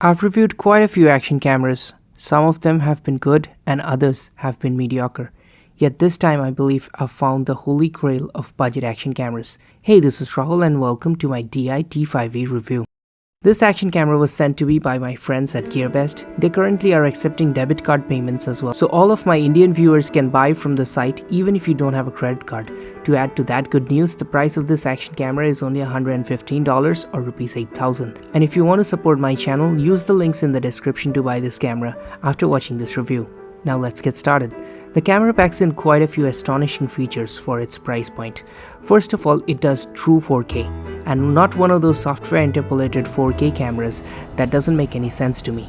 I've reviewed quite a few action cameras. Some of them have been good and others have been mediocre. Yet this time I believe I've found the holy grail of budget action cameras. Hey, this is Rahul and welcome to my ThiEye T5e review. This action camera was sent to me by my friends at GearBest. They currently are accepting debit card payments as well. So all of my Indian viewers can buy from the site even if you don't have a credit card. To add to that good news, the price of this action camera is only $115 or Rs 8,000. And if you want to support my channel, use the links in the description to buy this camera after watching this review. Now let's get started. The camera packs in quite a few astonishing features for its price point. First of all, it does true 4K. And not one of those software interpolated 4K cameras that doesn't make any sense to me.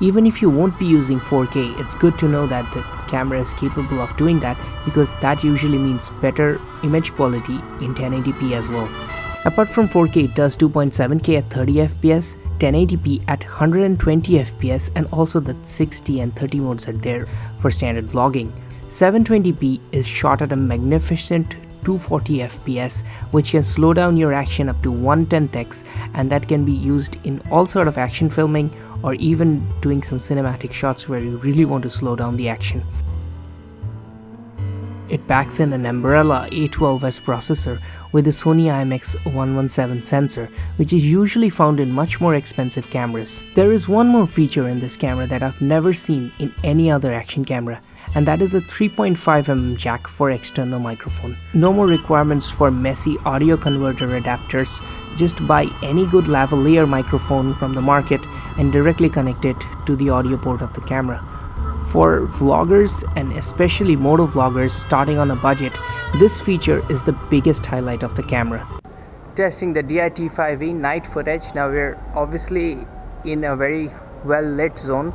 Even if you won't be using 4K, it's good to know that the camera is capable of doing that because that usually means better image quality in 1080p as well. Apart from 4K, it does 2.7K at 30 fps, 1080p at 120 fps, and also the 60 and 30 modes are there for standard vlogging. 720p is shot at a magnificent 240 fps, which can slow down your action up to 1/10x, and that can be used in all sort of action filming or even doing some cinematic shots where you really want to slow down the action. It packs in an Umbrella A12s processor with a Sony IMX117 sensor, which is usually found in much more expensive cameras. There is one more feature in this camera that I've never seen in any other action camera, and that is a 3.5mm jack for external microphone. No more requirements for messy audio converter adapters. Just buy any good lavalier microphone from the market and directly connect it to the audio port of the camera. For vloggers and especially moto vloggers starting on a budget, this feature is the biggest highlight of the camera. Testing the ThiEye T5e night footage. Now we're obviously in a very well lit zone,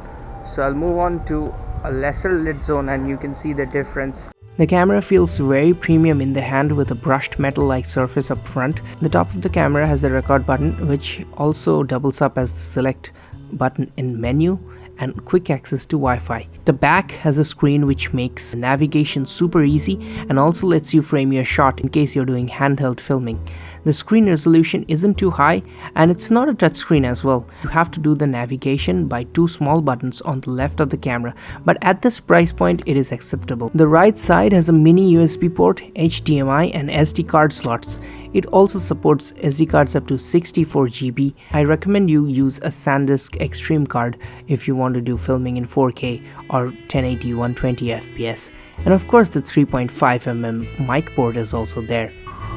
so I'll move on to a lesser lit zone and you can see the difference. The camera feels very premium in the hand with a brushed metal-like surface up front. The top of the camera has the record button, which also doubles up as the select button in menu and quick access to Wi-Fi. The back has a screen which makes navigation super easy and also lets you frame your shot in case you're doing handheld filming. The screen resolution isn't too high and it's not a touchscreen as well. You have to do the navigation by two small buttons on the left of the camera, but at this price point it is acceptable. The right side has a mini USB port, HDMI and SD card slots. It also supports SD cards up to 64 GB. I recommend you use a SanDisk Extreme card if you want to do filming in 4K or 1080 120 fps. And of course the 3.5mm mic port is also there.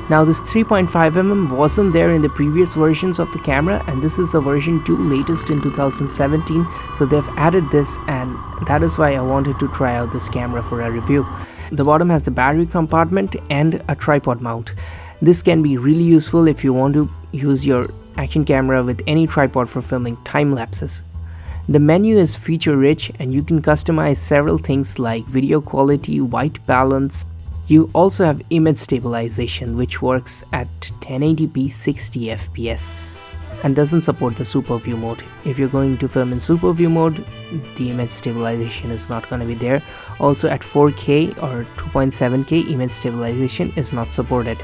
Now this 3.5mm wasn't there in the previous versions of the camera, and this is the version 2, latest in 2017, so they've added this, and that is why I wanted to try out this camera for a review. The bottom has the battery compartment and a tripod mount. This can be really useful if you want to use your action camera with any tripod for filming time lapses. The menu is feature rich and you can customize several things like video quality, white balance. You also have image stabilization, which works at 1080p 60 fps and doesn't support the super view mode. If you're going to film in super view mode, the image stabilization is not going to be there. Also at 4K or 2.7K, image stabilization is not supported.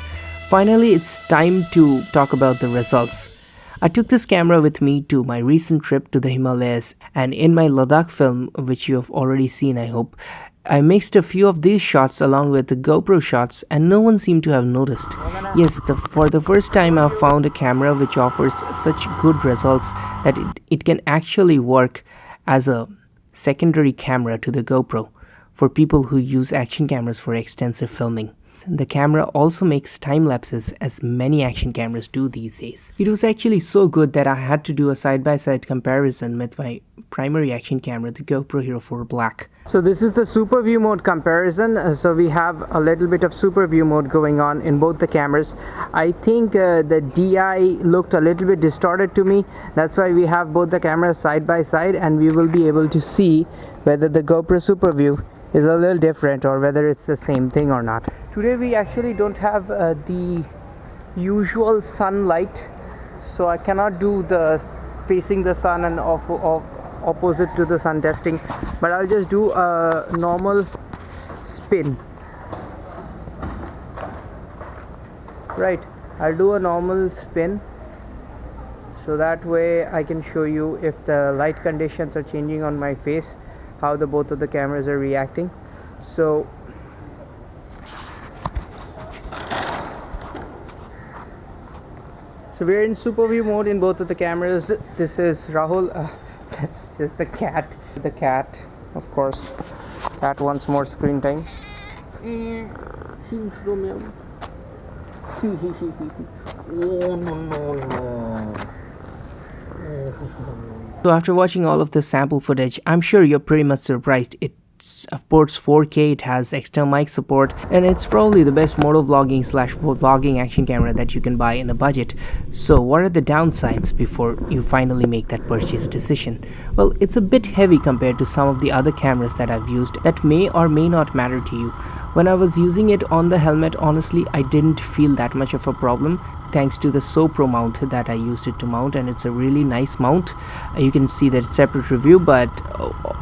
Finally, it's time to talk about the results. I took this camera with me to my recent trip to the Himalayas, and in my Ladakh film, which you have already seen I hope, I mixed a few of these shots along with the GoPro shots and no one seemed to have noticed. Yes, for the first time I found a camera which offers such good results that it can actually work as a secondary camera to the GoPro for people who use action cameras for extensive filming. The camera also makes time lapses as many action cameras do these days. It was actually so good that I had to do a side-by-side comparison with my primary action camera, the GoPro Hero 4 Black. So this is the super view mode comparison. So we have a little bit of super view mode going on in both the cameras. I think the ThiEye looked a little bit distorted to me. That's why we have both the cameras side by side, and we will be able to see whether the GoPro super view is a little different or whether it's the same thing or not. Today we actually don't have the usual sunlight, so I cannot do the facing the sun and opposite to the sun testing, but I'll just do a normal spin. Right, I'll do a normal spin so that way I can show you if the light conditions are changing on my face, how the both of the cameras are reacting. So we're in super view mode in both of the cameras. This is Rahul. That's just the cat. The cat, of course. Cat wants more screen time. So after watching all of the sample footage, I'm sure you're pretty much surprised. It supports 4K, it has external mic support, and it's probably the best motovlogging / vlogging action camera that you can buy in a budget. So what are the downsides before you finally make that purchase decision? Well, it's a bit heavy compared to some of the other cameras that I've used that may or may not matter to you. When I was using it on the helmet, honestly, I didn't feel that much of a problem thanks to the GoPro mount that I used it to mount, and it's a really nice mount. You can see that separate review, but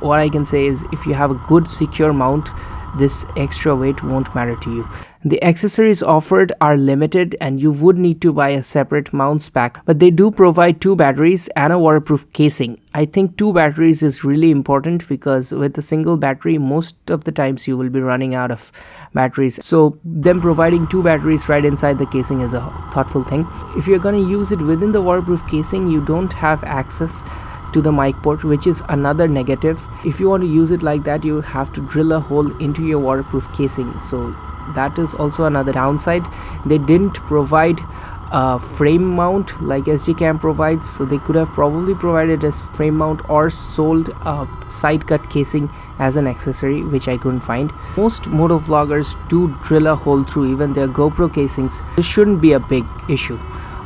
what I can say is if you have a good secure mount, this extra weight won't matter to you. The accessories offered are limited and you would need to buy a separate mounts pack, but they do provide 2 batteries and a waterproof casing. I think 2 batteries is really important because with a single battery, most of the times you will be running out of batteries. So them providing 2 batteries right inside the casing is a thoughtful thing. If you're going to use it within the waterproof casing, you don't have access to the mic port, which is another negative. If you want to use it like that, you have to drill a hole into your waterproof casing, so that is also another downside. They didn't provide a frame mount like SGCam provides, so they could have probably provided a frame mount or sold a side cut casing as an accessory, which I couldn't find. Most motovloggers do drill a hole through even their GoPro casings. This shouldn't be a big issue.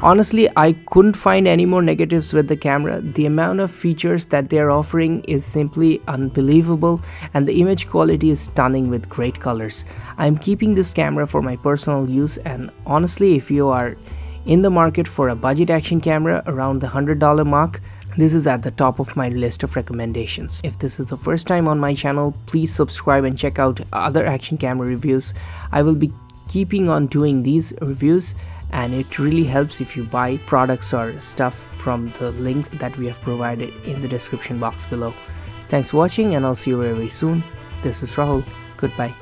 Honestly, I couldn't find any more negatives with the camera. The amount of features that they're offering is simply unbelievable, and the image quality is stunning with great colors. I'm keeping this camera for my personal use, and honestly, if you are in the market for a budget action camera around the $100 mark, this is at the top of my list of recommendations. If this is the first time on my channel, please subscribe and check out other action camera reviews. I will be keeping on doing these reviews, and it really helps if you buy products or stuff from the links that we have provided in the description box below. Thanks for watching, and I'll see you very soon. This is Rahul. Goodbye.